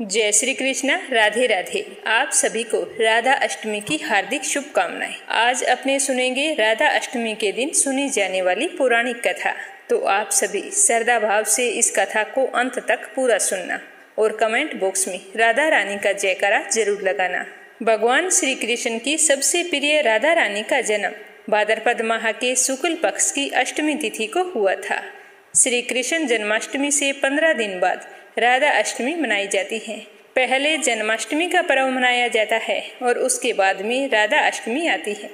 जय श्री कृष्णा। राधे राधे। आप सभी को राधा अष्टमी की हार्दिक शुभकामनाएं। आज अपने सुनेंगे राधा अष्टमी के दिन सुनी जाने वाली पौराणिक कथा। तो आप सभी श्रद्धा भाव से इस कथा को अंत तक पूरा सुनना और कमेंट बॉक्स में राधा रानी का जयकारा जरूर लगाना। भगवान श्री कृष्ण की सबसे प्रिय राधा रानी का जन्म भाद्रपद माह के शुक्ल पक्ष की अष्टमी तिथि को हुआ था। श्री कृष्ण जन्माष्टमी से 15 दिन बाद राधा अष्टमी मनाई जाती है। पहले जन्माष्टमी का पर्व मनाया जाता है और उसके बाद में राधा अष्टमी आती है।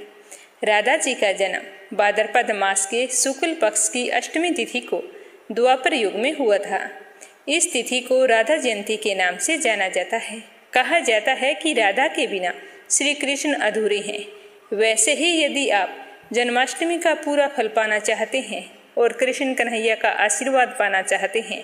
राधा जी का जन्म भाद्रपद मास के शुक्ल पक्ष की अष्टमी तिथि को द्वापर युग में हुआ था। इस तिथि को राधा जयंती के नाम से जाना जाता है। कहा जाता है कि राधा के बिना श्री कृष्ण अधूरे हैं। वैसे ही यदि आप जन्माष्टमी का पूरा फल पाना चाहते हैं और कृष्ण कन्हैया का आशीर्वाद पाना चाहते हैं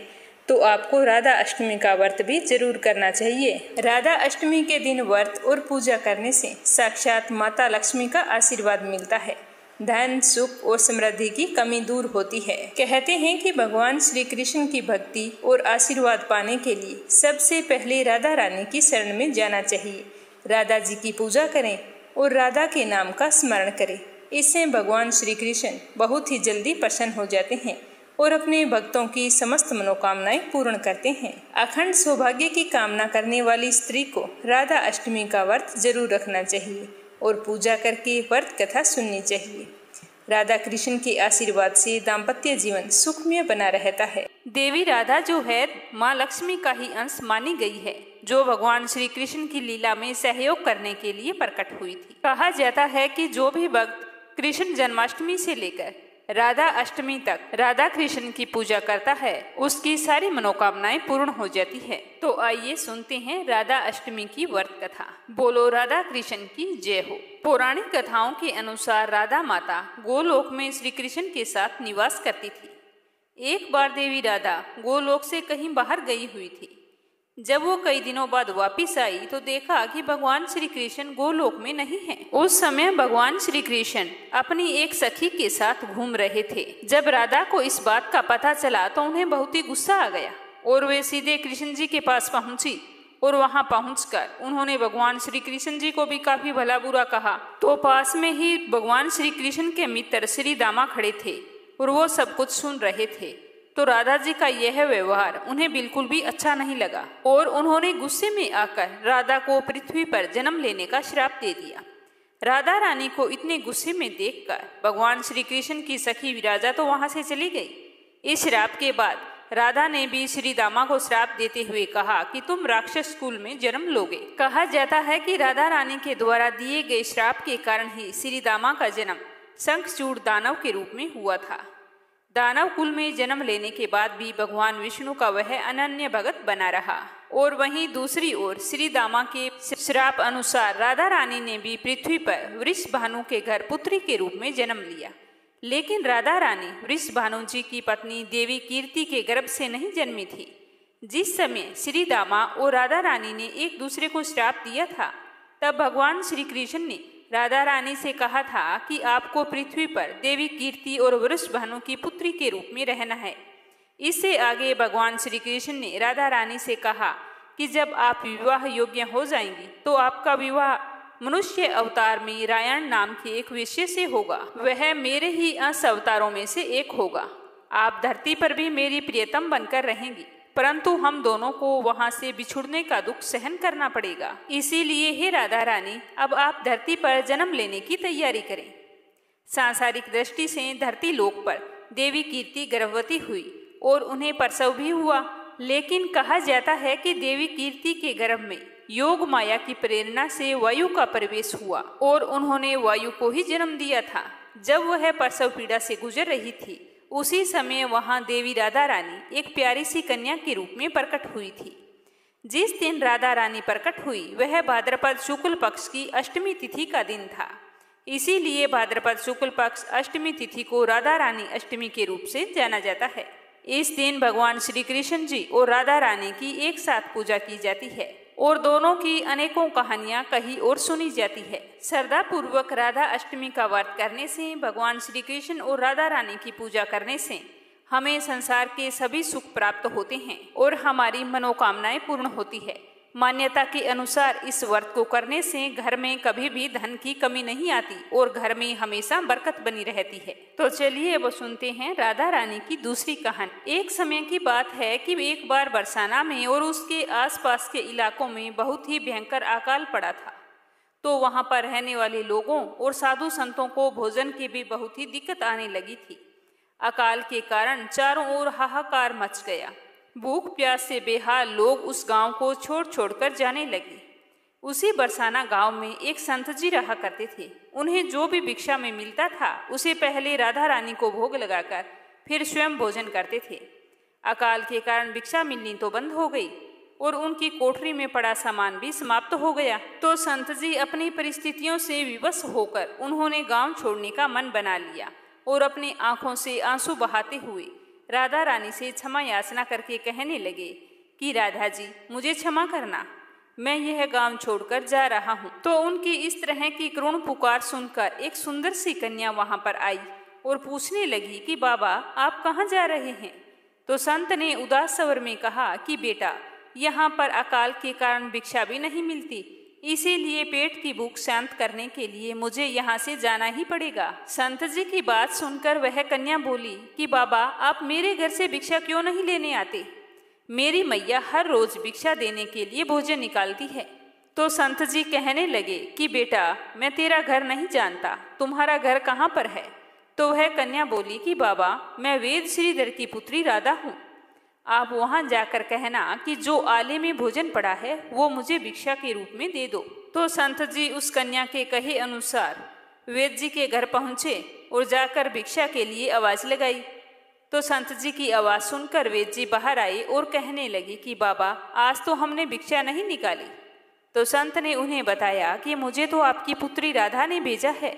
तो आपको राधा अष्टमी का व्रत भी जरूर करना चाहिए। राधा अष्टमी के दिन व्रत और पूजा करने से साक्षात माता लक्ष्मी का आशीर्वाद मिलता है। धन, सुख और समृद्धि की कमी दूर होती है। कहते हैं कि भगवान श्री कृष्ण की भक्ति और आशीर्वाद पाने के लिए सबसे पहले राधा रानी की शरण में जाना चाहिए। राधा जी की पूजा करें और राधा के नाम का स्मरण करें। इससे भगवान श्री कृष्ण बहुत ही जल्दी प्रसन्न हो जाते हैं और अपने भक्तों की समस्त मनोकामनाएं पूर्ण करते हैं। अखंड सौभाग्य की कामना करने वाली स्त्री को राधा अष्टमी का व्रत जरूर रखना चाहिए और पूजा करके व्रत कथा सुननी चाहिए। राधा कृष्ण के आशीर्वाद से दाम्पत्य जीवन सुखमय बना रहता है। देवी राधा जो है माँ लक्ष्मी का ही अंश मानी गई है, जो भगवान श्री कृष्ण की लीला में सहयोग करने के लिए प्रकट हुई थी। कहा जाता है कि जो भी भक्त कृष्ण जन्माष्टमी से लेकर राधा अष्टमी तक राधा कृष्ण की पूजा करता है उसकी सारी मनोकामनाएं पूर्ण हो जाती है। तो आइए सुनते हैं राधा अष्टमी की व्रत कथा। बोलो राधा कृष्ण की जय हो। पौराणिक कथाओं के अनुसार राधा माता गोलोक में श्री कृष्ण के साथ निवास करती थी। एक बार देवी राधा गोलोक से कहीं बाहर गई हुई थी। जब वो कई दिनों बाद वापिस आई तो देखा कि भगवान श्री कृष्ण गोलोक में नहीं हैं। उस समय भगवान श्री कृष्ण अपनी एक सखी के साथ घूम रहे थे। जब राधा को इस बात का पता चला तो उन्हें बहुत ही गुस्सा आ गया और वे सीधे कृष्ण जी के पास पहुंची और वहां पहुंचकर उन्होंने भगवान श्री कृष्ण जी को भी काफी भला बुरा कहा। तो पास में ही भगवान श्री कृष्ण के मित्र श्री दामा खड़े थे और वो सब कुछ सुन रहे थे। तो राधा जी का यह व्यवहार उन्हें बिल्कुल भी अच्छा नहीं लगा और उन्होंने गुस्से में आकर राधा को पृथ्वी पर जन्म लेने का श्राप दे दिया। राधा रानी को इतने गुस्से में देखकर भगवान श्री कृष्ण की सखी विराजा तो वहां से चली गई। इस श्राप के बाद राधा ने भी श्री दामा को श्राप देते हुए कहा कि तुम राक्षस कुल में जन्म लोगे। कहा जाता है कि राधा रानी के द्वारा दिए गए श्राप के कारण ही श्री दामा का जन्म शंखचूड़ दानव के रूप में हुआ था। दानव कुल में जन्म लेने के बाद भी भगवान विष्णु का वह अनन्य भगत बना रहा और वहीं दूसरी ओर श्री दामा के श्राप अनुसार राधा रानी ने भी पृथ्वी पर वृषभानु के घर पुत्री के रूप में जन्म लिया। लेकिन राधा रानी वृषभानु जी की पत्नी देवी कीर्ति के गर्भ से नहीं जन्मी थी। जिस समय श्री दामा और राधा रानी ने एक दूसरे को श्राप दिया था तब भगवान श्री कृष्ण ने राधा रानी से कहा था कि आपको पृथ्वी पर देवी कीर्ति और वृषभानु की पुत्री के रूप में रहना है। इससे आगे भगवान श्री कृष्ण ने राधा रानी से कहा कि जब आप विवाह योग्य हो जाएंगी तो आपका विवाह मनुष्य अवतार में रायण नाम के एक वेश्या से होगा। वह मेरे ही अंश अवतारों में से एक होगा। आप धरती पर भी मेरी प्रियतम बनकर रहेंगी, परंतु हम दोनों को वहां से बिछुड़ने का दुख सहन करना पड़ेगा। इसीलिए हे राधा रानी, अब आप धरती पर जन्म लेने की तैयारी करें। सांसारिक दृष्टि से धरती लोक पर देवी कीर्ति गर्भवती हुई और उन्हें प्रसव भी हुआ। लेकिन कहा जाता है कि देवी कीर्ति के गर्भ में योग माया की प्रेरणा से वायु का प्रवेश हुआ और उन्होंने वायु को ही जन्म दिया था। जब वह प्रसव पीड़ा से गुजर रही थी उसी समय वहां देवी राधा रानी एक प्यारी सी कन्या के रूप में प्रकट हुई थी। जिस दिन राधा रानी प्रकट हुई वह भाद्रपद शुक्ल पक्ष की अष्टमी तिथि का दिन था। इसीलिए भाद्रपद शुक्ल पक्ष अष्टमी तिथि को राधा रानी अष्टमी के रूप से जाना जाता है। इस दिन भगवान श्री कृष्ण जी और राधा रानी की एक साथ पूजा की जाती है और दोनों की अनेकों कहानियां कही और सुनी जाती है। श्रद्धा पूर्वक राधा अष्टमी का व्रत करने से, भगवान श्री कृष्ण और राधा रानी की पूजा करने से हमें संसार के सभी सुख प्राप्त होते हैं और हमारी मनोकामनाएं पूर्ण होती है। मान्यता के अनुसार इस व्रत को करने से घर में कभी भी धन की कमी नहीं आती और घर में हमेशा बरकत बनी रहती है। तो चलिए अब सुनते हैं राधा रानी की दूसरी कहानी। एक समय की बात है कि एक बार बरसाना में और उसके आसपास के इलाकों में बहुत ही भयंकर अकाल पड़ा था। तो वहां पर रहने वाले लोगों और साधु संतों को भोजन की भी बहुत ही दिक्कत आने लगी थी। अकाल के कारण चारों ओर हाहाकार मच गया। भूख प्यास से बेहाल लोग उस गांव को छोड़ छोड़कर जाने लगे। उसी बरसाना गांव में एक संत जी रहा करते थे। उन्हें जो भी भिक्षा में मिलता था उसे पहले राधा रानी को भोग लगाकर फिर स्वयं भोजन करते थे। अकाल के कारण भिक्षा मिलनी तो बंद हो गई और उनकी कोठरी में पड़ा सामान भी समाप्त हो गया। तो संत जी अपनी परिस्थितियों से विवश होकर उन्होंने गांव छोड़ने का मन बना लिया और अपनी आंखों से आंसू बहाते हुए राधा रानी से क्षमा याचना करके कहने लगे कि राधा जी मुझे क्षमा करना, मैं यह गांव छोड़कर जा रहा हूँ। तो उनकी इस तरह की करुण पुकार सुनकर एक सुंदर सी कन्या वहां पर आई और पूछने लगी कि बाबा आप कहाँ जा रहे हैं। तो संत ने उदास स्वर में कहा कि बेटा यहाँ पर अकाल के कारण भिक्षा भी नहीं मिलती, इसीलिए पेट की भूख शांत करने के लिए मुझे यहाँ से जाना ही पड़ेगा। संत जी की बात सुनकर वह कन्या बोली कि बाबा आप मेरे घर से भिक्षा क्यों नहीं लेने आते, मेरी मैया हर रोज भिक्षा देने के लिए भोजन निकालती है। तो संत जी कहने लगे कि बेटा मैं तेरा घर नहीं जानता, तुम्हारा घर कहाँ पर है। तो वह कन्या बोली कि बाबा मैं वेद श्रीधर की पुत्री राधा हूँ, आप वहां जाकर कहना कि जो आले में भोजन पड़ा है वो मुझे भिक्षा के रूप में दे दो। तो संत जी उस कन्या के कहे अनुसार वेद जी के घर पहुंचे और जाकर भिक्षा के लिए आवाज लगाई। तो संत जी की आवाज सुनकर वेद जी बाहर आए और कहने लगे कि बाबा आज तो हमने भिक्षा नहीं निकाली। तो संत ने उन्हें बताया कि मुझे तो आपकी पुत्री राधा ने भेजा है,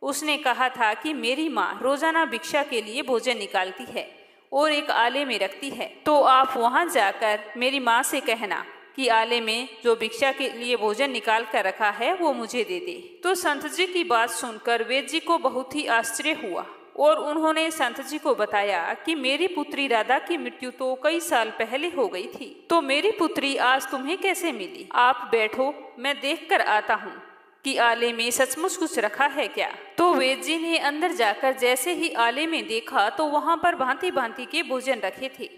उसने कहा था कि मेरी माँ रोजाना भिक्षा के लिए भोजन निकालती है और एक आले में रखती है, तो आप वहां जाकर मेरी माँ से कहना कि आले में जो भिक्षा के लिए भोजन निकाल कर रखा है वो मुझे दे दे। तो संत जी की बात सुनकर वेद जी को बहुत ही आश्चर्य हुआ और उन्होंने संत जी को बताया कि मेरी पुत्री राधा की मृत्यु तो कई साल पहले हो गई थी, तो मेरी पुत्री आज तुम्हें कैसे मिली। आप बैठो मैं देख कर आता हूँ कि आले में सचमुच कुछ रखा है क्या। तो वेद जी ने अंदर जाकर जैसे ही आले में देखा तो वहां पर भांति भांति के भोजन रखे थे।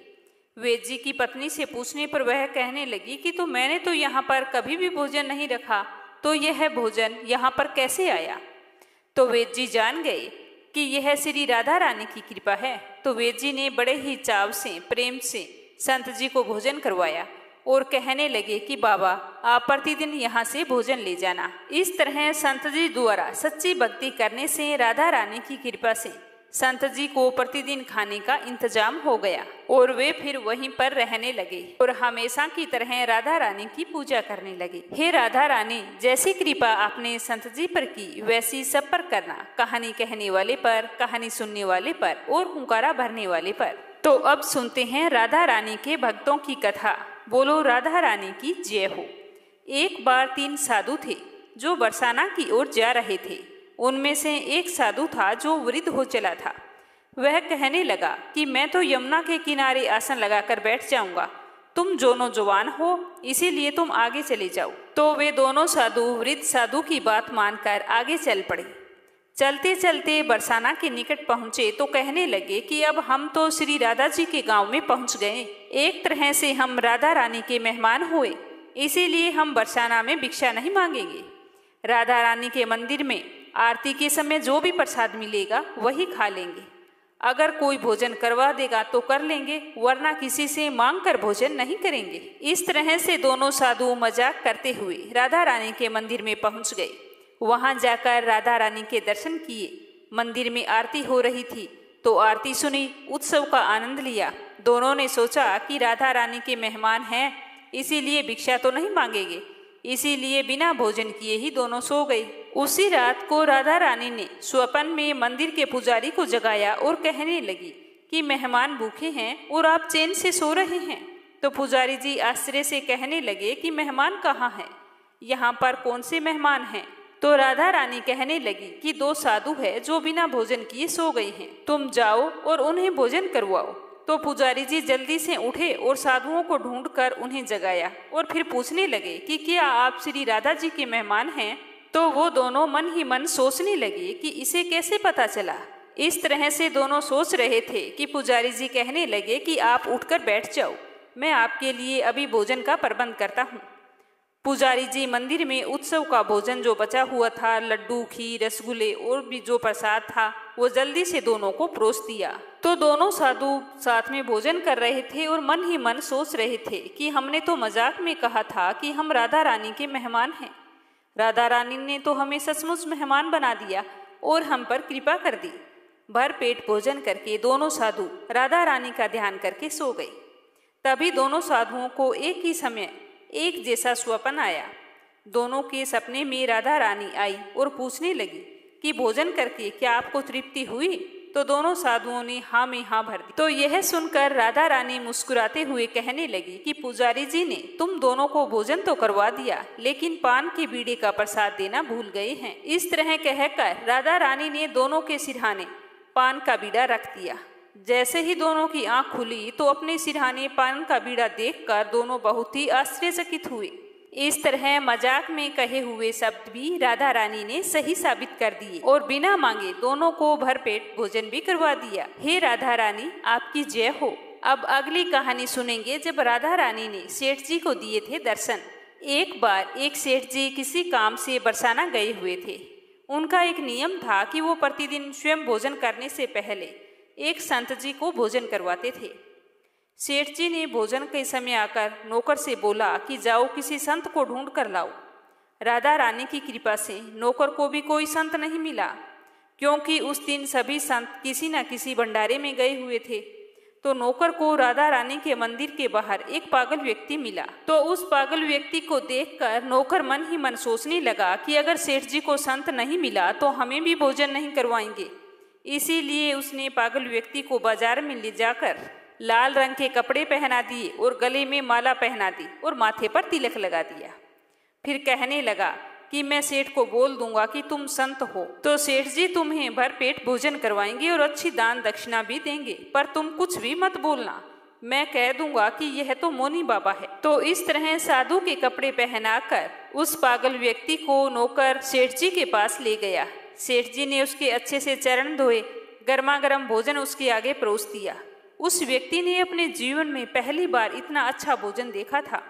वेद जी की पत्नी से पूछने पर वह कहने लगी कि तो मैंने तो यहाँ पर कभी भी भोजन नहीं रखा, तो यह भोजन यहाँ पर कैसे आया। तो वेद जी जान गए कि यह श्री राधा रानी की कृपा है। तो वेद जी ने बड़े ही चाव से प्रेम से संत जी को भोजन करवाया और कहने लगे कि बाबा आप प्रतिदिन यहाँ से भोजन ले जाना। इस तरह संत जी द्वारा सच्ची भक्ति करने से राधा रानी की कृपा से संत जी को प्रतिदिन खाने का इंतजाम हो गया और वे फिर वहीं पर रहने लगे और हमेशा की तरह राधा रानी की पूजा करने लगे। हे राधा रानी जैसी कृपा आपने संत जी पर की वैसी सब पर करना, कहानी कहने वाले पर, कहानी सुनने वाले पर और हुंकारा भरने वाले पर। तो अब सुनते हैं राधा रानी के भक्तों की कथा। बोलो राधा रानी की जय हो। एक बार 3 साधु थे जो बरसाना की ओर जा रहे थे। उनमें से एक साधु था जो वृद्ध हो चला था। वह कहने लगा कि मैं तो यमुना के किनारे आसन लगाकर बैठ जाऊंगा, तुम दोनों जवान हो इसीलिए तुम आगे चले जाओ। तो वे दोनों साधु वृद्ध साधु की बात मानकर आगे चल पड़े। चलते चलते बरसाना के निकट पहुंचे तो कहने लगे कि अब हम तो श्री राधा जी के गांव में पहुंच गए। एक तरह से हम राधा रानी के मेहमान हुए, इसीलिए हम बरसाना में भिक्षा नहीं मांगेंगे। राधा रानी के मंदिर में आरती के समय जो भी प्रसाद मिलेगा वही खा लेंगे। अगर कोई भोजन करवा देगा तो कर लेंगे, वरना किसी से मांग कर भोजन नहीं करेंगे। इस तरह से दोनों साधु मजाक करते हुए राधा रानी के मंदिर में पहुंच गए। वहां जाकर राधा रानी के दर्शन किए। मंदिर में आरती हो रही थी तो आरती सुनी, उत्सव का आनंद लिया। दोनों ने सोचा कि राधा रानी के मेहमान हैं, इसीलिए भिक्षा तो नहीं मांगेंगे, इसीलिए बिना भोजन किए ही दोनों सो गए। उसी रात को राधा रानी ने स्वप्न में मंदिर के पुजारी को जगाया और कहने लगी कि मेहमान भूखे हैं और आप चैन से सो रहे हैं। तो पुजारी जी आश्चर्य से कहने लगे कि मेहमान कहाँ हैं, यहाँ पर कौन से मेहमान हैं। तो राधा रानी कहने लगी कि 2 साधु है जो बिना भोजन किए सो गए हैं, तुम जाओ और उन्हें भोजन करवाओ। तो पुजारी जी जल्दी से उठे और साधुओं को ढूंढकर उन्हें जगाया और फिर पूछने लगे कि क्या आप श्री राधा जी के मेहमान हैं। तो वो दोनों मन ही मन सोचने लगे कि इसे कैसे पता चला। इस तरह से दोनों सोच रहे थे कि पुजारी जी कहने लगे कि आप उठकर बैठ जाओ, मैं आपके लिए अभी भोजन का प्रबंध करता हूँ। पुजारी जी मंदिर में उत्सव का भोजन जो बचा हुआ था, लड्डू, खीर, रसगुल्ले और भी जो प्रसाद था, वो जल्दी से दोनों को परोस दिया। तो दोनों साधु साथ में भोजन कर रहे थे और मन ही मन सोच रहे थे कि हमने तो मजाक में कहा था कि हम राधा रानी के मेहमान हैं। राधा रानी ने तो हमें सचमुच मेहमान बना दिया और हम पर कृपा कर दी। भर पेट भोजन करके दोनों साधु राधा रानी का ध्यान करके सो गए। तभी दोनों साधुओं को एक ही समय एक जैसा स्वप्न आया। दोनों के सपने में राधा रानी आई और पूछने लगी कि भोजन करके क्या आपको तृप्ति हुई। तो दोनों साधुओं ने हाँ में हाँ भर दी। तो यह सुनकर राधा रानी मुस्कुराते हुए कहने लगी कि पुजारी जी ने तुम दोनों को भोजन तो करवा दिया, लेकिन पान के बीड़े का प्रसाद देना भूल गए हैं। इस तरह कहकर राधा रानी ने दोनों के सिरहाने पान का बीड़ा रख दिया। जैसे ही दोनों की आंख खुली तो अपने सिरहाने पान का बीड़ा देखकर दोनों बहुत ही आश्चर्यचकित हुए। इस तरह मजाक में कहे हुए शब्द भी राधा रानी ने सही साबित कर दिए और बिना मांगे दोनों को भरपेट भोजन भी करवा दिया। हे राधा रानी, आपकी जय हो। अब अगली कहानी सुनेंगे जब राधा रानी ने सेठ जी को दिए थे दर्शन। एक बार एक सेठ जी किसी काम से बरसाना गए हुए थे। उनका एक नियम था कि वो प्रतिदिन स्वयं भोजन करने से पहले एक संत जी को भोजन करवाते थे। सेठ जी ने भोजन के समय आकर नौकर से बोला कि जाओ किसी संत को ढूंढ कर लाओ। राधा रानी की कृपा से नौकर को भी कोई संत नहीं मिला, क्योंकि उस दिन सभी संत किसी न किसी भंडारे में गए हुए थे। तो नौकर को राधा रानी के मंदिर के बाहर एक पागल व्यक्ति मिला। तो उस पागल व्यक्ति को देखकर नौकर मन ही मन सोचने लगा कि अगर सेठ जी को संत नहीं मिला तो हमें भी भोजन नहीं करवाएंगे। इसीलिए उसने पागल व्यक्ति को बाजार में ले जाकर लाल रंग के कपड़े पहना दिए और गले में माला पहना दी और माथे पर तिलक लगा दिया। फिर कहने लगा कि मैं सेठ को बोल दूंगा कि तुम संत हो, तो सेठ जी तुम्हें भरपेट भोजन करवाएंगे और अच्छी दान दक्षिणा भी देंगे, पर तुम कुछ भी मत बोलना। मैं कह दूंगा कि यह तो मोनी बाबा है। तो इस तरह साधु के कपड़े पहनाकर उस पागल व्यक्ति को नौकर सेठ जी के पास ले गया। सेठ जी ने उसके अच्छे से चरण धोए, गर्मा गर्म भोजन उसके आगे परोस दिया। उस व्यक्ति ने अपने जीवन में पहली बार इतना अच्छा भोजन देखा था।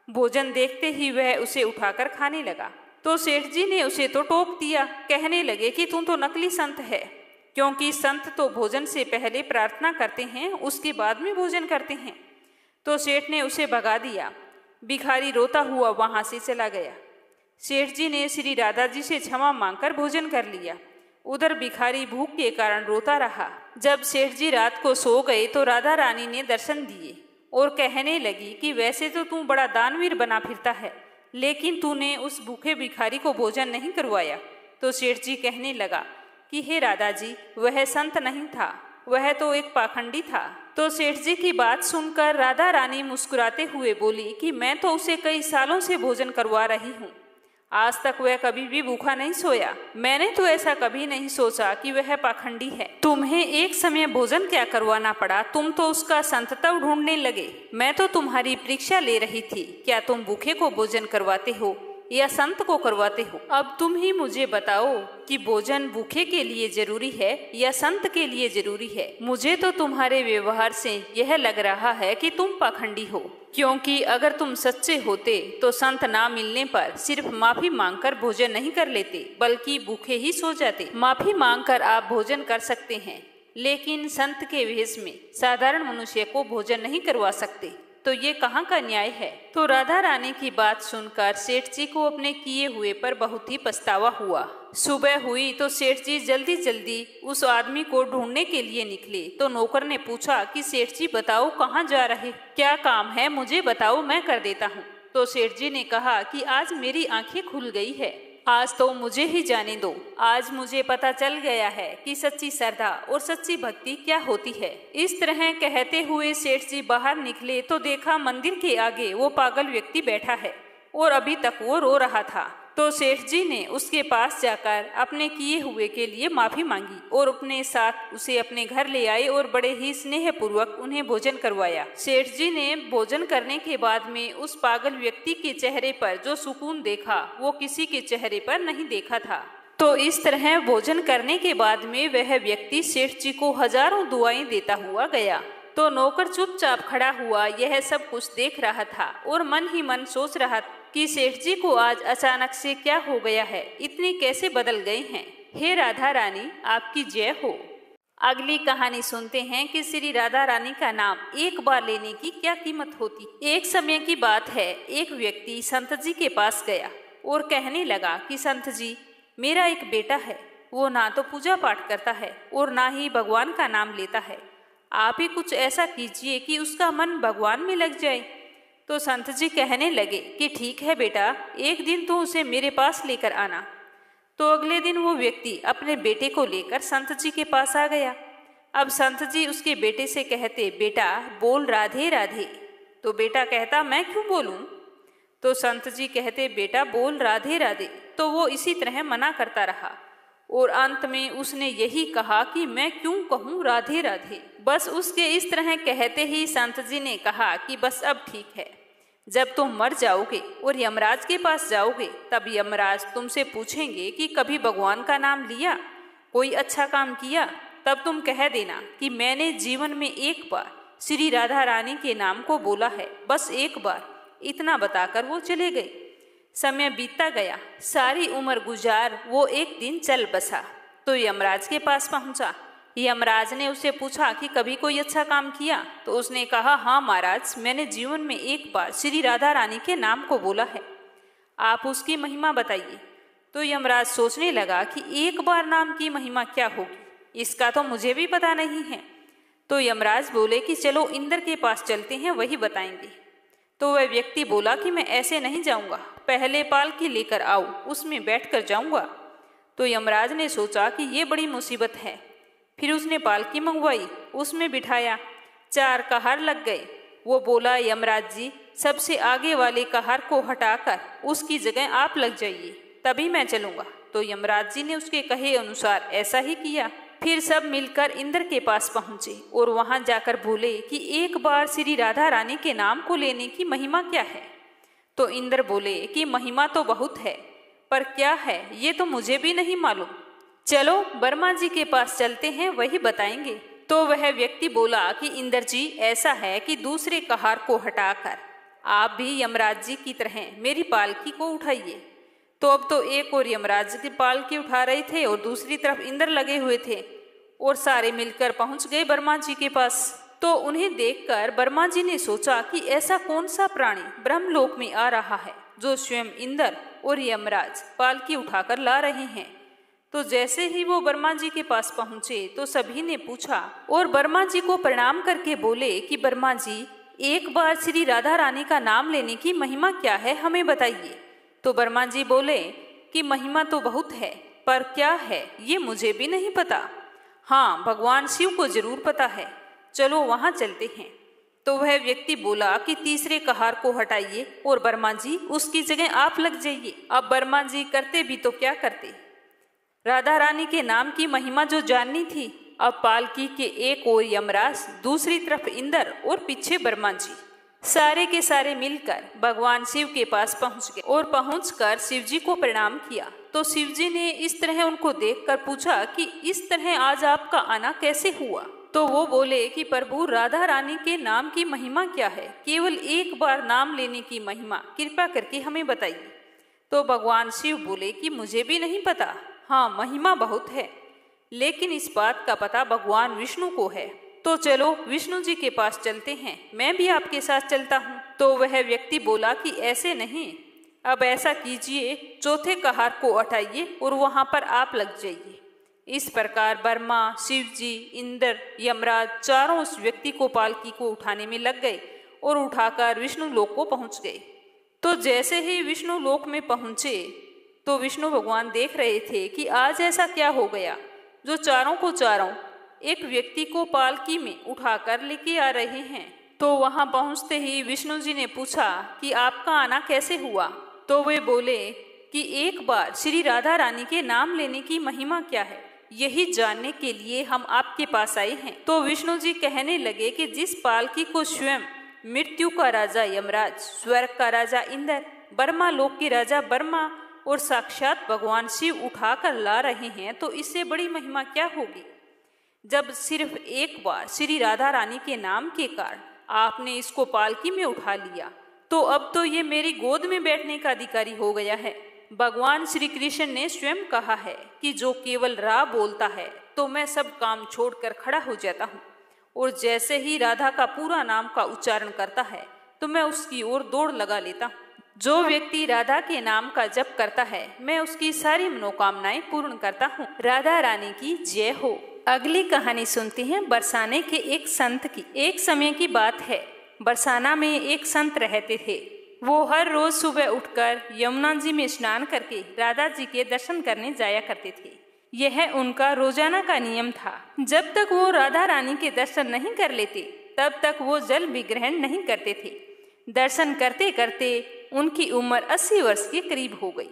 भोजन देखते ही वह उसे उठाकर खाने लगा। तो सेठ जी ने उसे तो टोक दिया, कहने लगे कि तू तो नकली संत है, क्योंकि संत तो भोजन से पहले प्रार्थना करते हैं, उसके बाद में भोजन करते हैं। तो सेठ ने उसे भगा दिया। भिखारी रोता हुआ वहां से चला गया। सेठ जी ने श्री राधा जी से क्षमा मांगकर भोजन कर लिया। उधर भिखारी भूख के कारण रोता रहा। जब सेठ जी रात को सो गए तो राधा रानी ने दर्शन दिए और कहने लगी कि वैसे तो तू बड़ा दानवीर बना फिरता है, लेकिन तूने उस भूखे भिखारी को भोजन नहीं करवाया। तो सेठ जी कहने लगा कि हे राधा जी, वह संत नहीं था, वह तो एक पाखंडी था। तो सेठ जी की बात सुनकर राधा रानी मुस्कुराते हुए बोली कि मैं तो उसे कई सालों से भोजन करवा रही हूँ, आज तक वह कभी भी भूखा नहीं सोया। मैंने तो ऐसा कभी नहीं सोचा कि वह पाखंडी है। तुम्हें एक समय भोजन क्या करवाना पड़ा, तुम तो उसका संत तब ढूंढने लगे। मैं तो तुम्हारी परीक्षा ले रही थी, क्या तुम भूखे को भोजन करवाते हो या संत को करवाते हो। अब तुम ही मुझे बताओ कि भोजन भूखे के लिए जरूरी है या संत के लिए जरूरी है। मुझे तो तुम्हारे व्यवहार से यह लग रहा है कि तुम पाखंडी हो, क्योंकि अगर तुम सच्चे होते तो संत ना मिलने पर सिर्फ माफी मांगकर भोजन नहीं कर लेते, बल्कि भूखे ही सो जाते। माफी मांगकर आप भोजन कर सकते हैं, लेकिन संत के वेश में साधारण मनुष्य को भोजन नहीं करवा सकते। तो ये कहाँ का न्याय है। तो राधा रानी की बात सुनकर सेठ जी को अपने किए हुए पर बहुत ही पछतावा हुआ। सुबह हुई तो सेठ जी जल्दी जल्दी उस आदमी को ढूंढने के लिए निकले। तो नौकर ने पूछा कि सेठ जी बताओ कहाँ जा रहे, क्या काम है, मुझे बताओ मैं कर देता हूँ। तो सेठ जी ने कहा कि आज मेरी आंखें खुल गई है, आज तो मुझे ही जाने दो। आज मुझे पता चल गया है कि सच्ची श्रद्धा और सच्ची भक्ति क्या होती है। इस तरह कहते हुए सेठ जी बाहर निकले तो देखा मंदिर के आगे वो पागल व्यक्ति बैठा है और अभी तक वो रो रहा था। तो सेठ जी ने उसके पास जाकर अपने किए हुए के लिए माफी मांगी और अपने साथ उसे अपने घर ले आए और बड़े ही स्नेहपूर्वक उन्हें भोजन करवाया। सेठ जी ने भोजन करने के बाद में उस पागल व्यक्ति के चेहरे पर जो सुकून देखा वो किसी के चेहरे पर नहीं देखा था। तो इस तरह भोजन करने के बाद में वह व्यक्ति सेठ जी को हजारों दुआएं देता हुआ गया। तो नौकर चुपचाप खड़ा हुआ यह सब कुछ देख रहा था और मन ही मन सोच रहा कि सेठ जी को आज अचानक से क्या हो गया है, इतने कैसे बदल गए हैं। हे राधा रानी, आपकी जय हो। अगली कहानी सुनते हैं कि श्री राधा रानी का नाम एक बार लेने की क्या कीमत होती। एक समय की बात है, एक व्यक्ति संत जी के पास गया और कहने लगा कि संत जी, मेरा एक बेटा है, वो ना तो पूजा पाठ करता है और ना ही भगवान का नाम लेता है। आप ही कुछ ऐसा कीजिए कि उसका मन भगवान में लग जाए। तो संत जी कहने लगे कि ठीक है बेटा, एक दिन तो उसे मेरे पास लेकर आना। तो अगले दिन वो व्यक्ति अपने बेटे को लेकर संत जी के पास आ गया। अब संत जी उसके बेटे से कहते, बेटा बोल राधे राधे। तो बेटा कहता, मैं क्यों बोलूं? तो संत जी कहते, बेटा बोल राधे राधे। तो वो इसी तरह मना करता रहा और अंत में उसने यही कहा कि मैं क्यों कहूँ राधे राधे। बस उसके इस तरह कहते ही संत जी ने कहा कि बस अब ठीक है, जब तुम मर जाओगे और यमराज के पास जाओगे तब यमराज तुमसे पूछेंगे कि कभी भगवान का नाम लिया, कोई अच्छा काम किया, तब तुम कह देना कि मैंने जीवन में एक बार श्री राधा रानी के नाम को बोला है, बस एक बार। इतना बताकर वो चले गए। समय बीतता गया, सारी उम्र गुजार वो एक दिन चल बसा तो यमराज के पास पहुंचा। यमराज ने उसे पूछा कि कभी कोई अच्छा काम किया? तो उसने कहा, हाँ महाराज, मैंने जीवन में एक बार श्री राधा रानी के नाम को बोला है, आप उसकी महिमा बताइए। तो यमराज सोचने लगा कि एक बार नाम की महिमा क्या होगी, इसका तो मुझे भी पता नहीं है। तो यमराज बोले कि चलो इंद्र के पास चलते हैं, वही बताएंगे। तो वह व्यक्ति बोला कि मैं ऐसे नहीं जाऊंगा, पहले पालकी लेकर आओ, उसमें बैठकर जाऊंगा। तो यमराज ने सोचा कि ये बड़ी मुसीबत है। फिर उसने पालकी मंगवाई, उसमें बिठाया, 4 कहार लग गए। वो बोला, यमराज जी, सबसे आगे वाले कहार को हटाकर उसकी जगह आप लग जाइए, तभी मैं चलूंगा। तो यमराज जी ने उसके कहे अनुसार ऐसा ही किया। फिर सब मिलकर इंद्र के पास पहुंचे और वहां जाकर बोले कि एक बार श्री राधा रानी के नाम को लेने की महिमा क्या है। तो इंद्र बोले कि महिमा तो बहुत है, पर क्या है ये तो मुझे भी नहीं मालूम, चलो वर्मा जी के पास चलते हैं, वही बताएंगे। तो वह व्यक्ति बोला कि इंद्र जी, ऐसा है कि दूसरे कहार को हटाकर आप भी यमराज जी की तरह मेरी पालकी को उठाइए। तो अब तो एक और यमराज की पालकी उठा रहे थे और दूसरी तरफ इंद्र लगे हुए थे और सारे मिलकर पहुंच गए वर्मा जी के पास। तो उन्हें देखकर वर्मा जी ने सोचा कि ऐसा कौन सा प्राणी ब्रह्मलोक में आ रहा है जो स्वयं इंद्र और यमराज पालकी उठाकर ला रहे हैं। तो जैसे ही वो वर्मा जी के पास पहुंचे तो सभी ने पूछा और वर्मा जी को प्रणाम करके बोले कि वर्मा जी, एक बार श्री राधा रानी का नाम लेने की महिमा क्या है, हमें बताइए। तो वर्मा जी बोले कि महिमा तो बहुत है, पर क्या है ये मुझे भी नहीं पता। हाँ, भगवान शिव को जरूर पता है, चलो वहां चलते हैं। तो वह व्यक्ति बोला कि तीसरे कहार को हटाइए और वर्मा जी उसकी जगह आप लग जाइए। अब वर्मा जी करते भी तो क्या करते, राधा रानी के नाम की महिमा जो जाननी थी। अब पालकी के एक ओर यमराज, दूसरी तरफ इंद्र और पीछे वर्मा जी, सारे के सारे मिलकर भगवान शिव के पास पहुंच गए और पहुंचकर शिव जी को प्रणाम किया। तो शिव जी ने इस तरह उनको देखकर पूछा कि इस तरह आज आपका आना कैसे हुआ। तो वो बोले कि प्रभु, राधा रानी के नाम की महिमा क्या है, केवल एक बार नाम लेने की महिमा कृपा करके हमें बताइए। तो भगवान शिव बोले कि मुझे भी नहीं पता, हाँ महिमा बहुत है, लेकिन इस बात का पता भगवान विष्णु को है। तो चलो विष्णु जी के पास चलते हैं, मैं भी आपके साथ चलता हूँ। तो वह व्यक्ति बोला कि ऐसे नहीं, अब ऐसा कीजिए, चौथे कहार को हटाइए और वहां पर आप लग जाइए। इस प्रकार वर्मा, शिव जी, इंद्र, यमराज चारों उस व्यक्ति को पालकी को उठाने में लग गए और उठाकर विष्णु लोक को पहुंच गए। तो जैसे ही विष्णु लोक में पहुंचे तो विष्णु भगवान देख रहे थे कि आज ऐसा क्या हो गया जो चारों को चारों एक व्यक्ति को पालकी में उठाकर लेके आ रहे हैं। तो वहां पहुंचते ही विष्णु जी ने पूछा कि आपका आना कैसे हुआ। तो वे बोले कि एक बार श्री राधा रानी के नाम लेने की महिमा क्या है, यही जानने के लिए हम आपके पास आए हैं। तो विष्णु जी कहने लगे कि जिस पालकी को स्वयं मृत्यु का राजा यमराज, स्वर्ग का राजा इंद्र, ब्रह्मा लोक के राजा ब्रह्मा और साक्षात भगवान शिव उठाकर ला रहे हैं, तो इससे बड़ी महिमा क्या होगी। जब सिर्फ एक बार श्री राधा रानी के नाम के कारण आपने इसको पालकी में उठा लिया, तो अब तो ये मेरी गोद में बैठने का अधिकारी हो गया है। भगवान श्री कृष्ण ने स्वयं कहा है कि जो केवल रा बोलता है तो मैं सब काम छोड़कर खड़ा हो जाता हूँ, और जैसे ही राधा का पूरा नाम का उच्चारण करता है तो मैं उसकी ओर दौड़ लगा लेता हूँ। जो व्यक्ति राधा के नाम का जप करता है, मैं उसकी सारी मनोकामनाएं पूर्ण करता हूँ। राधा रानी की जय हो। अगली कहानी सुनते हैं बरसाने के एक संत की। एक समय की बात है, बरसाना में एक संत रहते थे। वो हर रोज सुबह उठकर यमुना जी में स्नान करके राधा जी के दर्शन करने जाया करते थे। यह उनका रोजाना का नियम था। जब तक वो राधा रानी के दर्शन नहीं कर लेते, तब तक वो जल भी ग्रहण नहीं करते थे। दर्शन करते करते उनकी उम्र 80 वर्ष के करीब हो गई।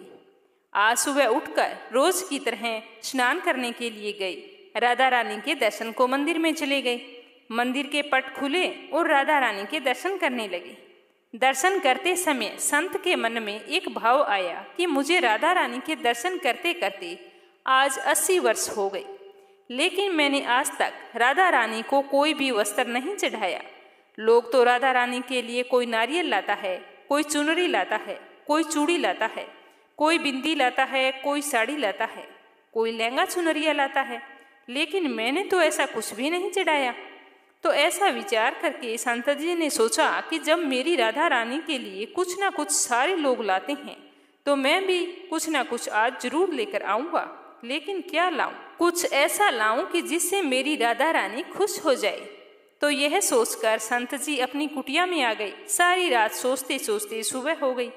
आज सुबह उठकर रोज की तरह स्नान करने के लिए गए। राधा रानी के दर्शन को मंदिर में चले गए। मंदिर के पट खुले और राधा रानी के दर्शन करने लगे। दर्शन करते समय संत के मन में एक भाव आया कि मुझे राधा रानी के दर्शन करते करते आज 80 वर्ष हो गए, लेकिन मैंने आज तक राधा रानी को कोई भी वस्त्र नहीं चढ़ाया। लोग तो राधा रानी के लिए कोई नारियल लाता है, कोई चुनरी लाता है, कोई चूड़ी लाता है, कोई बिंदी लाता है, कोई साड़ी लाता है, कोई लहंगा चुनरिया लाता है, लेकिन मैंने तो ऐसा कुछ भी नहीं चढ़ाया। तो ऐसा विचार करके संत जी ने सोचा कि जब मेरी राधा रानी के लिए कुछ ना कुछ सारे लोग लाते हैं, तो मैं भी कुछ ना कुछ आज जरूर लेकर आऊँगा। लेकिन क्या लाऊं? कुछ ऐसा लाऊं कि जिससे मेरी राधा रानी खुश हो जाए। तो यह सोचकर संत जी अपनी कुटिया में आ गए। सारी रात सोचते सोचते सुबह हो गई।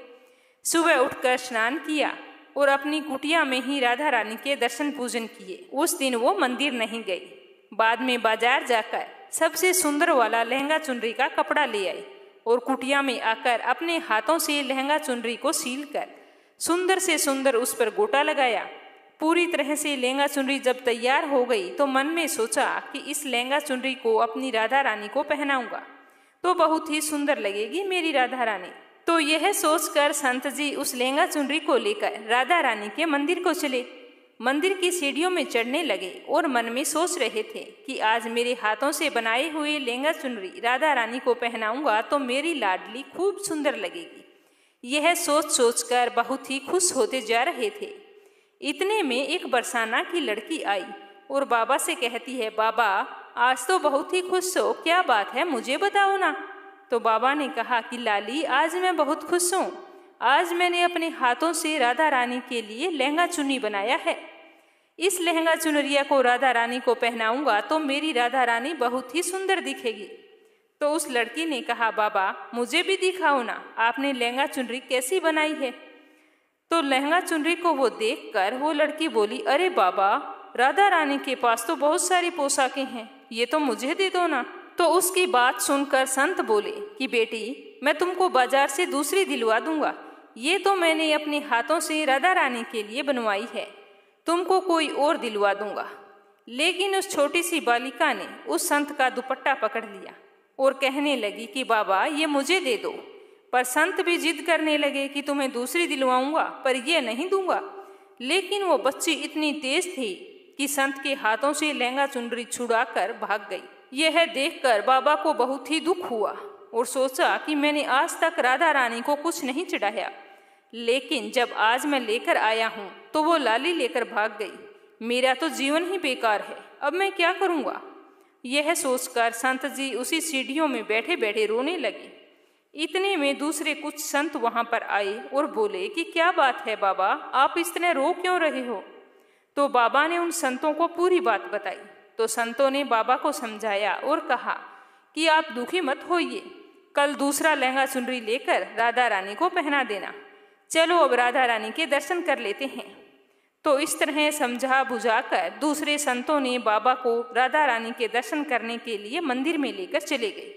सुबह उठकर स्नान किया और अपनी कुटिया में ही राधा रानी के दर्शन पूजन किए। उस दिन वो मंदिर नहीं गई। बाद में बाजार जाकर सबसे सुंदर वाला लहंगा चुनरी का कपड़ा ले आई और कुटिया में आकर अपने हाथों से लहंगा चुनरी को सील कर सुंदर से सुंदर उस पर गोटा लगाया। पूरी तरह से लहंगा चुनरी जब तैयार हो गई तो मन में सोचा कि इस लहंगा चुनरी को अपनी राधा रानी को पहनाऊंगा तो बहुत ही सुंदर लगेगी मेरी राधा रानी। तो यह सोचकर संत जी उस लहंगा चुनरी को लेकर राधा रानी के मंदिर को चले। मंदिर की सीढ़ियों में चढ़ने लगे और मन में सोच रहे थे कि आज मेरे हाथों से बनाए हुए लहंगा चुनरी राधा रानी को पहनाऊंगा तो मेरी लाडली खूब सुंदर लगेगी। यह सोच सोचकर बहुत ही खुश होते जा रहे थे। इतने में एक बरसाना की लड़की आई और बाबा से कहती है, बाबा आज तो बहुत ही खुश हो, क्या बात है मुझे बताओ ना। तो बाबा ने कहा कि लाली आज मैं बहुत खुश हूँ। आज मैंने अपने हाथों से राधा रानी के लिए लहंगा चुन्नी बनाया है। इस लहंगा चुनरिया को राधा रानी को पहनाऊंगा तो मेरी राधा रानी बहुत ही सुंदर दिखेगी। तो उस लड़की ने कहा, बाबा मुझे भी दिखाओ ना, आपने लहंगा चुनरी कैसी बनाई है। तो लहंगा चुनरी को वो देखकर वो लड़की बोली, अरे बाबा राधा रानी के पास तो बहुत सारी पोशाकें हैं, ये तो मुझे दे दो ना। तो उसकी बात सुनकर संत बोले कि बेटी मैं तुमको बाजार से दूसरी दिलवा दूंगा, ये तो मैंने अपने हाथों से राधा रानी के लिए बनवाई है, तुमको कोई और दिलवा दूंगा। लेकिन उस छोटी सी बालिका ने उस संत का दुपट्टा पकड़ लिया और कहने लगी कि बाबा ये मुझे दे दो। पर संत भी जिद करने लगे कि तुम्हें दूसरी दिलवाऊंगा पर ये नहीं दूंगा। लेकिन वो बच्ची इतनी तेज थी कि संत के हाथों से लहंगा चुनरी छुड़ाकर भाग गई। यह देखकर बाबा को बहुत ही दुख हुआ और सोचा कि मैंने आज तक राधा रानी को कुछ नहीं चढ़ाया, लेकिन जब आज मैं लेकर आया हूँ तो वो लाली लेकर भाग गई। मेरा तो जीवन ही बेकार है, अब मैं क्या करूँगा। यह सोचकर संत जी उसी सीढ़ियों में बैठे बैठे रोने लगे। इतने में दूसरे कुछ संत वहां पर आए और बोले कि क्या बात है बाबा, आप इस तरह रो क्यों रहे हो। तो बाबा ने उन संतों को पूरी बात बताई। तो संतों ने बाबा को समझाया और कहा कि आप दुखी मत होइए, कल दूसरा लहंगा चुनरी लेकर राधा रानी को पहना देना। चलो अब राधा रानी के दर्शन कर लेते हैं। तो इस तरह समझा बुझाकर दूसरे संतों ने बाबा को राधा रानी के दर्शन करने के लिए मंदिर में लेकर चले गए।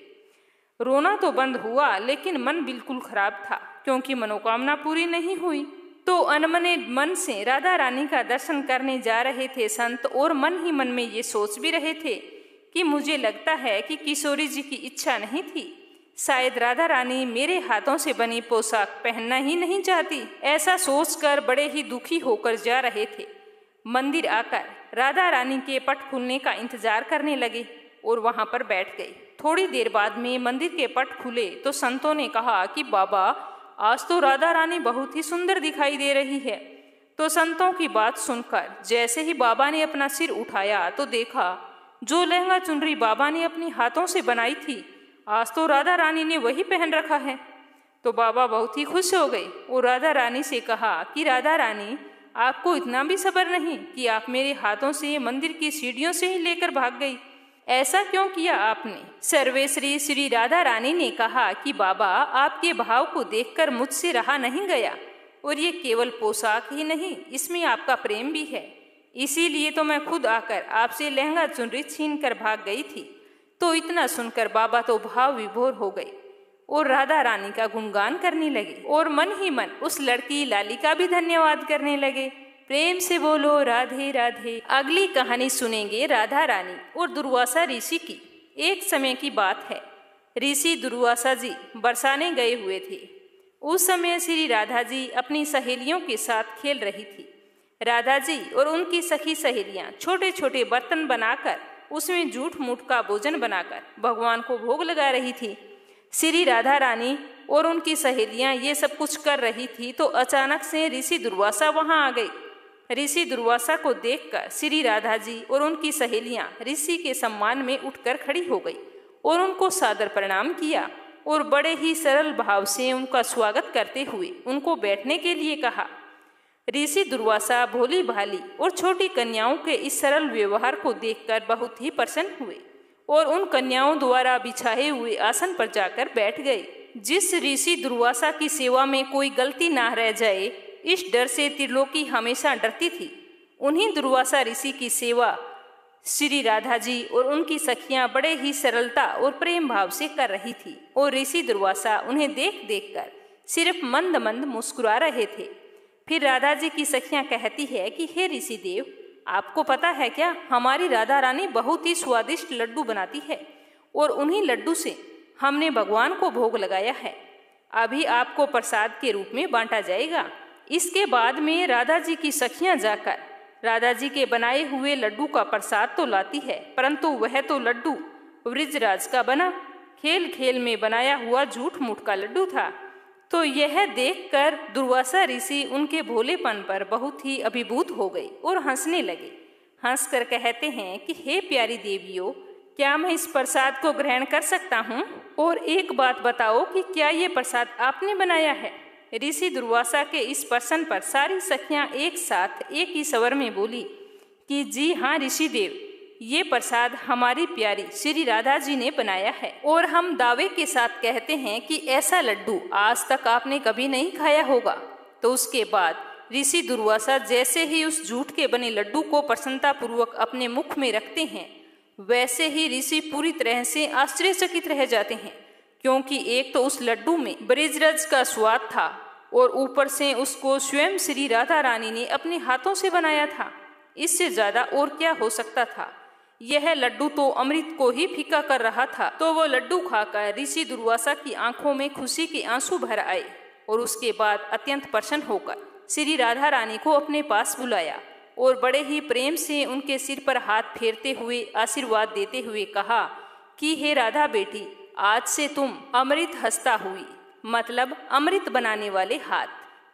रोना तो बंद हुआ, लेकिन मन बिल्कुल खराब था क्योंकि मनोकामना पूरी नहीं हुई। तो अनमने मन से राधा रानी का दर्शन करने जा रहे थे संत, और मन ही मन में ये सोच भी रहे थे कि मुझे लगता है कि किशोरी जी की इच्छा नहीं थी, शायद राधा रानी मेरे हाथों से बनी पोशाक पहनना ही नहीं चाहती। ऐसा सोचकर बड़े ही दुखी होकर जा रहे थे। मंदिर आकर राधा रानी के पट खुलने का इंतजार करने लगे और वहां पर बैठ गए। थोड़ी देर बाद में मंदिर के पट खुले तो संतों ने कहा कि बाबा, आज तो राधा रानी बहुत ही सुंदर दिखाई दे रही है। तो संतों की बात सुनकर जैसे ही बाबा ने अपना सिर उठाया तो देखा जो लहंगा चुनरी बाबा ने अपने हाथों से बनाई थी, आज तो राधा रानी ने वही पहन रखा है। तो बाबा बहुत ही खुश हो गए और राधा रानी से कहा कि राधा रानी, आपको इतना भी सब्र नहीं कि आप मेरे हाथों से मंदिर की सीढ़ियों से ही लेकर भाग गई? ऐसा क्यों किया आपने? सर्वेश्वरी श्री राधा रानी ने कहा कि बाबा, आपके भाव को देखकर मुझसे रहा नहीं गया, और ये केवल पोशाक ही नहीं, इसमें आपका प्रेम भी है। इसीलिए तो मैं खुद आकर आपसे लहंगा चुनरी छीन कर भाग गई थी। तो इतना सुनकर बाबा तो भाव विभोर हो गए और राधा रानी का गुणगान करने लगे और मन ही मन उस लड़की लाली का भी धन्यवाद करने लगे। प्रेम से बोलो राधे राधे। अगली कहानी सुनेंगे राधा रानी और दुर्वासा ऋषि की। एक समय की बात है, ऋषि दुर्वासा जी बरसाने गए हुए थे। उस समय श्री राधा जी अपनी सहेलियों के साथ खेल रही थी। राधा जी और उनकी सखी सहेलियां छोटे छोटे बर्तन बनाकर उसमें जूठ मूठ का भोजन बनाकर भगवान को भोग लगा रही थी। श्री राधा रानी और उनकी सहेलियां ये सब कुछ कर रही थी तो अचानक से ऋषि दुर्वासा वहां आ गई। ऋषि दुर्वासा को देखकर श्री राधा जी और उनकी सहेलियां ऋषि के सम्मान में उठकर खड़ी हो गई और उनको सादर प्रणाम किया और बड़े ही सरल भाव से उनका स्वागत करते हुए उनको बैठने के लिए कहा। ऋषि दुर्वासा भोली भाली और छोटी कन्याओं के इस सरल व्यवहार को देखकर बहुत ही प्रसन्न हुए और उन कन्याओं द्वारा बिछाए हुए आसन पर जाकर बैठ गए। जिस ऋषि दुर्वासा की सेवा में कोई गलती ना रह जाए, इस डर से त्रिलोकी हमेशा डरती थी। उन्हीं दुर्वासा ऋषि की सेवा श्री राधा जी और उनकी सखियां बड़े ही सरलता और प्रेम भाव से कर रही थी और ऋषि दुर्वासा उन्हें देख देख कर सिर्फ मंद मंद मुस्कुरा रहे थे। फिर राधा जी की सखियां कहती है कि हे ऋषि देव, आपको पता है क्या, हमारी राधा रानी बहुत ही स्वादिष्ट लड्डू बनाती है और उन्हीं लड्डू से हमने भगवान को भोग लगाया है। अभी आपको प्रसाद के रूप में बांटा जाएगा। इसके बाद में राधा जी की सखियां जाकर राधा जी के बनाए हुए लड्डू का प्रसाद तो लाती है, परंतु वह तो लड्डू वृजराज का बना खेल खेल में बनाया हुआ झूठ मूठ का लड्डू था। तो यह देखकर दुर्वासा ऋषि उनके भोलेपन पर बहुत ही अभिभूत हो गए और हंसने लगे। हंसकर कहते हैं कि हे प्यारी देवियों, क्या मैं इस प्रसाद को ग्रहण कर सकता हूँ? और एक बात बताओ कि क्या ये प्रसाद आपने बनाया है? ऋषि दुर्वासा के इस प्रश्न पर सारी सखियां एक साथ एक ही स्वर में बोली कि जी हाँ ऋषि देव, ये प्रसाद हमारी प्यारी श्री राधा जी ने बनाया है और हम दावे के साथ कहते हैं कि ऐसा लड्डू आज तक आपने कभी नहीं खाया होगा। तो उसके बाद ऋषि दुर्वासा जैसे ही उस झूठ के बने लड्डू को प्रसन्नता पूर्वक अपने मुख में रखते हैं, वैसे ही ऋषि पूरी तरह से आश्चर्यचकित रह जाते हैं, क्योंकि एक तो उस लड्डू में ब्रजरज का स्वाद था और ऊपर से उसको स्वयं श्री राधा रानी ने अपने हाथों से बनाया था। इससे ज्यादा और क्या हो सकता था? यह लड्डू तो अमृत को ही फीका कर रहा था। तो वो लड्डू खाकर ऋषि दुर्वासा की आंखों में खुशी के आंसू भर आए और उसके बाद अत्यंत प्रसन्न होकर श्री राधा रानी को अपने पास बुलाया और बड़े ही प्रेम से उनके सिर पर हाथ फेरते हुए आशीर्वाद देते हुए कहा कि हे राधा बेटी, आज से तुम अमृत हस्ता हुई, मतलब अमृत बनाने वाले हाथ।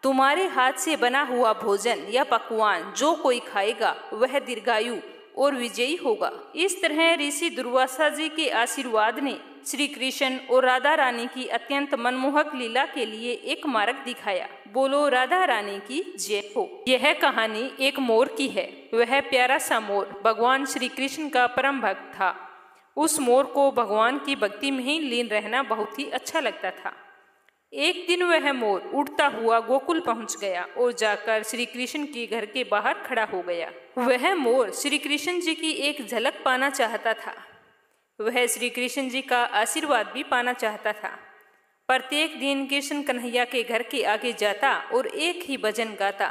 तुम्हारे हाथ से बना हुआ भोजन या पकवान जो कोई खाएगा वह दीर्घायु और विजयी होगा। इस तरह ऋषि दुर्वासा जी के आशीर्वाद ने श्री कृष्ण और राधा रानी की अत्यंत मनमोहक लीला के लिए एक मार्ग दिखाया। बोलो राधा रानी की जय हो। यह कहानी एक मोर की है। वह प्यारा सा मोर भगवान श्री कृष्ण का परम भक्त था। उस मोर को भगवान की भक्ति में ही लीन रहना बहुत ही अच्छा लगता था। एक दिन वह मोर उड़ता हुआ गोकुल पहुंच गया और जाकर श्री कृष्ण के घर के बाहर खड़ा हो गया। वह मोर श्री कृष्ण जी की एक झलक पाना चाहता था। वह श्री कृष्ण जी का आशीर्वाद भी पाना चाहता था। प्रत्येक दिन कृष्ण कन्हैया के घर के आगे जाता और एक ही भजन गाता,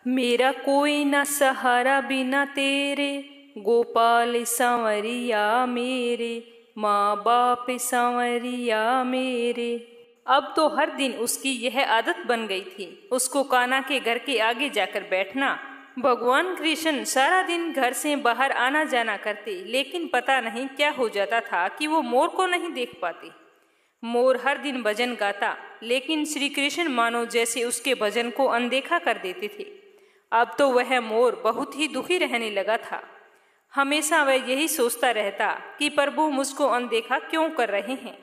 मेरा कोई न सहारा बिना तेरे, गोपाल सांवरिया मेरे, माँ बाप सांवरिया मेरे। अब तो हर दिन उसकी यह आदत बन गई थी, उसको कान्हा के घर के आगे जाकर बैठना। भगवान कृष्ण सारा दिन घर से बाहर आना जाना करते, लेकिन पता नहीं क्या हो जाता था कि वो मोर को नहीं देख पाते। मोर हर दिन भजन गाता, लेकिन श्री कृष्ण मानो जैसे उसके भजन को अनदेखा कर देते थे। अब तो वह मोर बहुत ही दुखी रहने लगा था। हमेशा वह यही सोचता रहता कि प्रभु मुझको अनदेखा क्यों कर रहे हैं।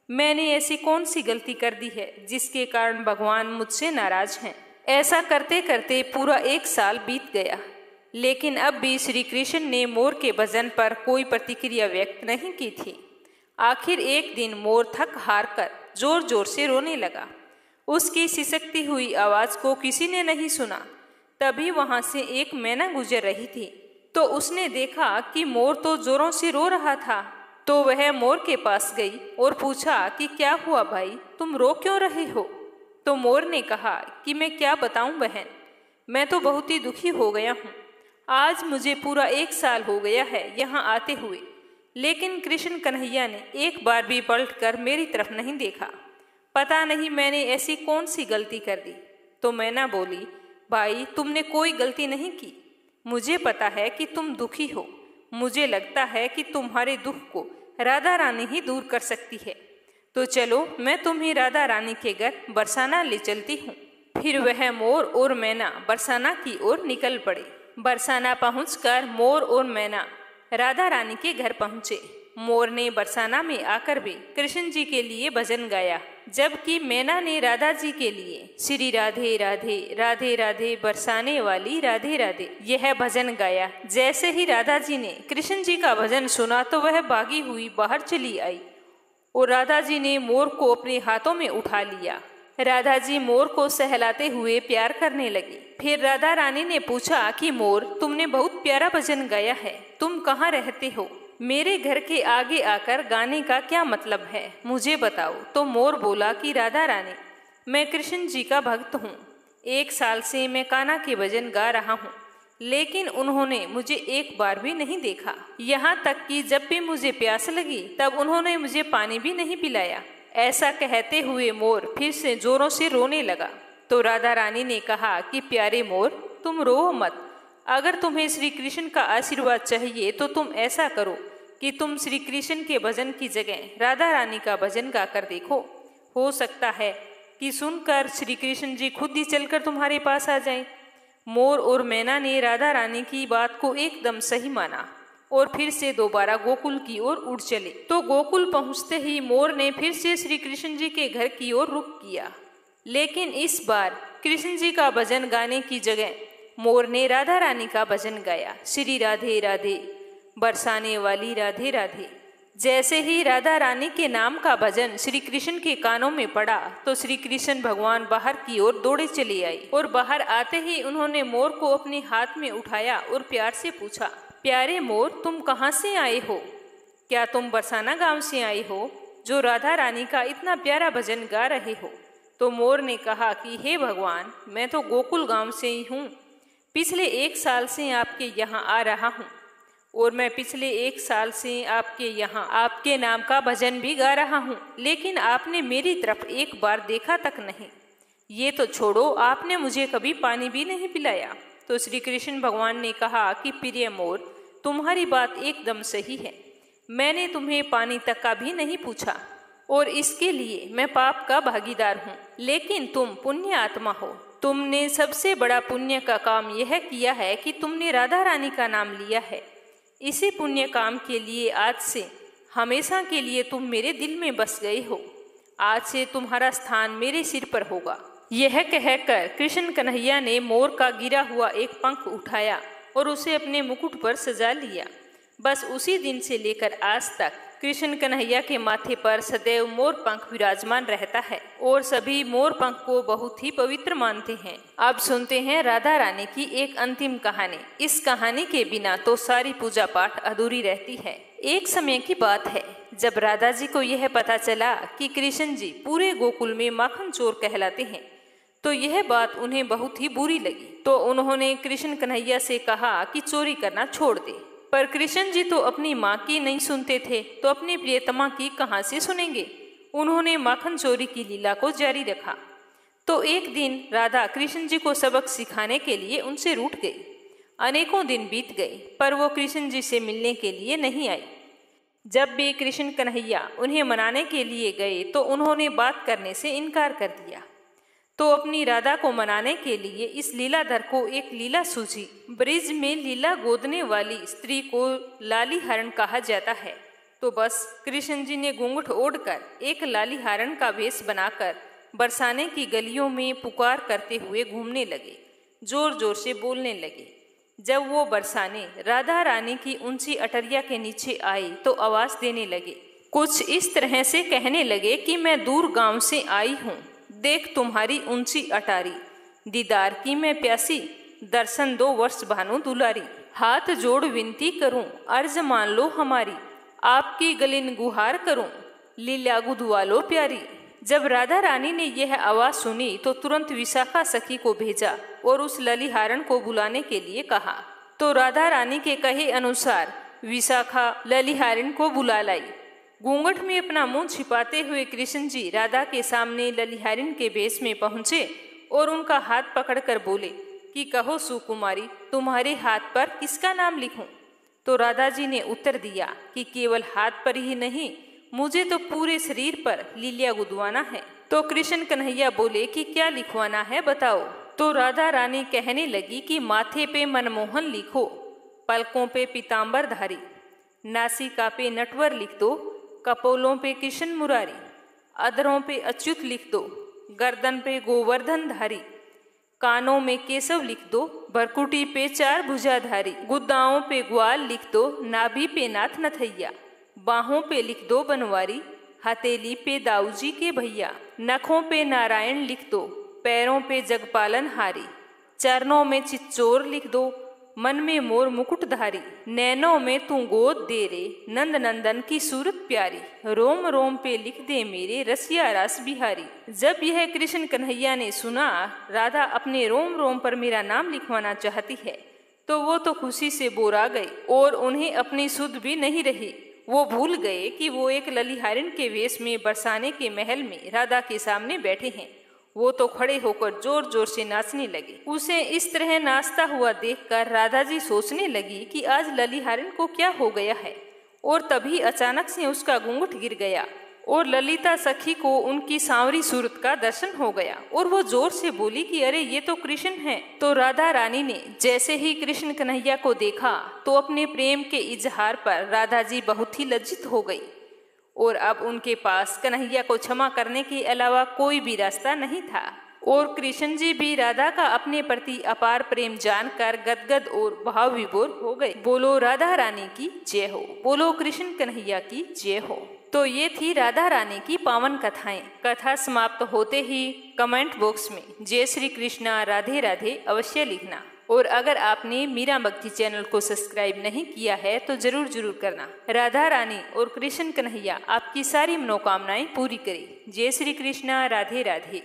मैंने ऐसी कौन सी गलती कर दी है जिसके कारण भगवान मुझसे नाराज हैं। ऐसा करते करते पूरा 1 साल बीत गया, लेकिन अब भी श्री कृष्ण ने मोर के भजन पर कोई प्रतिक्रिया व्यक्त नहीं की थी। आखिर एक दिन मोर थक हार कर जोर जोर से रोने लगा। उसकी सिसकती हुई आवाज को किसी ने नहीं सुना। तभी वहां से एक मैना गुजर रही थी, तो उसने देखा कि मोर तो जोरों से रो रहा था। तो वह मोर के पास गई और पूछा कि क्या हुआ भाई, तुम रो क्यों रहे हो। तो मोर ने कहा कि मैं क्या बताऊं बहन, मैं तो बहुत ही दुखी हो गया हूँ। आज मुझे पूरा 1 साल हो गया है यहाँ आते हुए, लेकिन कृष्ण कन्हैया ने एक बार भी पलट कर मेरी तरफ नहीं देखा। पता नहीं मैंने ऐसी कौन सी गलती कर दी। तो मैना बोली, भाई तुमने कोई गलती नहीं की। मुझे पता है कि तुम दुखी हो। मुझे लगता है कि तुम्हारे दुख को राधा रानी ही दूर कर सकती है। तो चलो मैं तुम्हें राधा रानी के घर बरसाना ले चलती हूँ। फिर वह मोर और मैना बरसाना की ओर निकल पड़े। बरसाना पहुंचकर मोर और मैना राधा रानी के घर पहुँचे। मोर ने बरसाना में आकर भी कृष्ण जी के लिए भजन गाया, जबकि मैना ने राधा जी के लिए श्री राधे राधे राधे राधे बरसाने वाली राधे राधे यह भजन गाया। जैसे ही राधा जी ने कृष्ण जी का भजन सुना तो वह भागी हुई बाहर चली आई और राधा जी ने मोर को अपने हाथों में उठा लिया। राधा जी मोर को सहलाते हुए प्यार करने लगी। फिर राधा रानी ने पूछा कि मोर, तुमने बहुत प्यारा भजन गाया है, तुम कहाँ रहते हो? मेरे घर के आगे आकर गाने का क्या मतलब है, मुझे बताओ। तो मोर बोला कि राधा रानी, मैं कृष्ण जी का भक्त हूँ। 1 साल से मैं कान्हा के भजन गा रहा हूँ, लेकिन उन्होंने मुझे एक बार भी नहीं देखा। यहाँ तक कि जब भी मुझे प्यास लगी तब उन्होंने मुझे पानी भी नहीं पिलाया। ऐसा कहते हुए मोर फिर से जोरों से रोने लगा। तो राधा रानी ने कहा कि प्यारे मोर, तुम रो मत। अगर तुम्हें श्री कृष्ण का आशीर्वाद चाहिए तो तुम ऐसा करो कि तुम श्री कृष्ण के भजन की जगह राधा रानी का भजन गाकर देखो। हो सकता है कि सुनकर श्री कृष्ण जी खुद ही चलकर तुम्हारे पास आ जाएं। मोर और मैना ने राधा रानी की बात को एकदम सही माना और फिर से दोबारा गोकुल की ओर उड़ चले। तो गोकुल पहुंचते ही मोर ने फिर से श्री कृष्ण जी के घर की ओर रुख किया, लेकिन इस बार कृष्ण जी का भजन गाने की जगह मोर ने राधा रानी का भजन गाया, श्री राधे राधे बरसाने वाली राधे राधे। जैसे ही राधा रानी के नाम का भजन श्री कृष्ण के कानों में पड़ा तो श्री कृष्ण भगवान बाहर की ओर दौड़े चले आए और बाहर आते ही उन्होंने मोर को अपने हाथ में उठाया और प्यार से पूछा, प्यारे मोर, तुम कहाँ से आए हो? क्या तुम बरसाना गांव से आए हो जो राधा रानी का इतना प्यारा भजन गा रहे हो? तो मोर ने कहा कि हे भगवान, मैं तो गोकुल गांव से ही हूँ। पिछले 1 साल से आपके यहाँ आ रहा हूँ और मैं पिछले 1 साल से आपके यहाँ आपके नाम का भजन भी गा रहा हूँ, लेकिन आपने मेरी तरफ एक बार देखा तक नहीं। ये तो छोड़ो, आपने मुझे कभी पानी भी नहीं पिलाया। तो श्री कृष्ण भगवान ने कहा कि प्रिय मोर, तुम्हारी बात एकदम सही है। मैंने तुम्हें पानी तक का भी नहीं पूछा और इसके लिए मैं पाप का भागीदार हूँ, लेकिन तुम पुण्य आत्मा हो। तुमने सबसे बड़ा पुण्य का काम यह किया है कि तुमने राधा रानी का नाम लिया है। इसी पुण्य काम के लिए आज से हमेशा के लिए तुम मेरे दिल में बस गए हो। आज से तुम्हारा स्थान मेरे सिर पर होगा। यह कहकर कृष्ण कन्हैया ने मोर का गिरा हुआ एक पंख उठाया और उसे अपने मुकुट पर सजा लिया। बस उसी दिन से लेकर आज तक कृष्ण कन्हैया के माथे पर सदैव मोर पंख विराजमान रहता है और सभी मोर पंख को बहुत ही पवित्र मानते हैं। अब सुनते हैं राधा रानी की एक अंतिम कहानी। इस कहानी के बिना तो सारी पूजा पाठ अधूरी रहती है। एक समय की बात है जब राधा जी को यह पता चला कि कृष्ण जी पूरे गोकुल में माखन चोर कहलाते हैं तो यह बात उन्हें बहुत ही बुरी लगी। तो उन्होंने कृष्ण कन्हैया से कहा कि चोरी करना छोड़ दे। पर कृष्ण जी तो अपनी माँ की नहीं सुनते थे तो अपनी प्रियतमा की कहाँ से सुनेंगे। उन्होंने माखन चोरी की लीला को जारी रखा। तो एक दिन राधा कृष्ण जी को सबक सिखाने के लिए उनसे रूठ गई। अनेकों दिन बीत गए पर वो कृष्ण जी से मिलने के लिए नहीं आई। जब भी कृष्ण कन्हैया उन्हें मनाने के लिए गए तो उन्होंने बात करने से इनकार कर दिया। तो अपनी राधा को मनाने के लिए इस लीलाधर को एक लीला सूझी। ब्रिज में लीला गोदने वाली स्त्री को लाली हरण कहा जाता है। तो बस कृष्ण जी ने घूंघट ओढ़कर एक लाली हरण का वेश बनाकर बरसाने की गलियों में पुकार करते हुए घूमने लगे, जोर जोर से बोलने लगे। जब वो बरसाने राधा रानी की ऊंची अटरिया के नीचे आए तो आवाज देने लगे। कुछ इस तरह से कहने लगे कि मैं दूर गांव से आई हूँ, देख तुम्हारी ऊंची अटारी, दीदार की मैं प्यासी, दर्शन दो वर्ष भानु दुलारी। हाथ जोड़ विनती करूं, अर्ज मान लो हमारी, आपकी गलिन गुहार करूं, लीला गुदवा लो प्यारी। जब राधा रानी ने यह आवाज सुनी तो तुरंत विशाखा सखी को भेजा और उस ललिहारण को बुलाने के लिए कहा। तो राधा रानी के कहे अनुसार विशाखा ललिहारण को बुला लाई। घूंघट में अपना मुंह छिपाते हुए कृष्ण जी राधा के सामने ललिहारिन के वेश में पहुंचे और उनका हाथ पकड़कर बोले कि कहो सुकुमारी, तुम्हारे हाथ पर किसका नाम लिखूं? तो राधा जी ने उत्तर दिया कि केवल हाथ पर ही नहीं, मुझे तो पूरे शरीर पर लीलिया गुदवाना है। तो कृष्ण कन्हैया बोले कि क्या लिखवाना है बताओ। तो राधा रानी कहने लगी कि माथे पे मनमोहन लिखो, पलकों पे पीताम्बर धारी, नासिका पे नटवर लिख दो, कपोलों पे कृष्ण मुरारी, अधरों पे अच्युत लिख दो, गर्दन पे गोवर्धन धारी, कानों में केशव लिख दो, भरकुटी पे चार भुजाधारी, गुद्दाओं पे ग्वाल लिख दो, नाभि पे नाथ नथैया, बाहों पे लिख दो बनवारी, हथेली पे दाऊजी के भैया, नखों पे नारायण लिख दो, पैरों पे जगपालन हारी, चरणों में चिच्चोर लिख दो, मन में मोर मुकुटधारी, नैनों में तू गोद दे रे, नंद नंदन की सूरत प्यारी, रोम रोम पे लिख दे मेरे रसिया रास बिहारी। जब यह कृष्ण कन्हैया ने सुना राधा अपने रोम रोम पर मेरा नाम लिखवाना चाहती है तो वो तो खुशी से बोरा गए और उन्हें अपनी सुध भी नहीं रही। वो भूल गए कि वो एक ललिहारिन के वेश में बरसाने के महल में राधा के सामने बैठे हैं। वो तो खड़े होकर जोर जोर से नाचने लगे। उसे इस तरह नाचता हुआ देखकर राधा जी सोचने लगी कि आज ललिहारिन को क्या हो गया है। और तभी अचानक से उसका घूंघट गिर गया और ललिता सखी को उनकी सांवरी सूरत का दर्शन हो गया और वो जोर से बोली कि अरे ये तो कृष्ण है। तो राधा रानी ने जैसे ही कृष्ण कन्हैया को देखा तो अपने प्रेम के इजहार पर राधा जी बहुत ही लज्जित हो गई और अब उनके पास कन्हैया को क्षमा करने के अलावा कोई भी रास्ता नहीं था। और कृष्ण जी भी राधा का अपने प्रति अपार प्रेम जानकर गदगद और भाव विभोर हो गए। बोलो राधा रानी की जय हो, बोलो कृष्ण कन्हैया की जय हो। तो ये थी राधा रानी की पावन कथाएं। कथा समाप्त होते ही कमेंट बॉक्स में जय श्री कृष्णा राधे राधे अवश्य लिखना। और अगर आपने मीरा भक्ति चैनल को सब्सक्राइब नहीं किया है तो जरूर करना। राधा रानी और कृष्ण कन्हैया आपकी सारी मनोकामनाएं पूरी करे। जय श्री कृष्णा राधे राधे।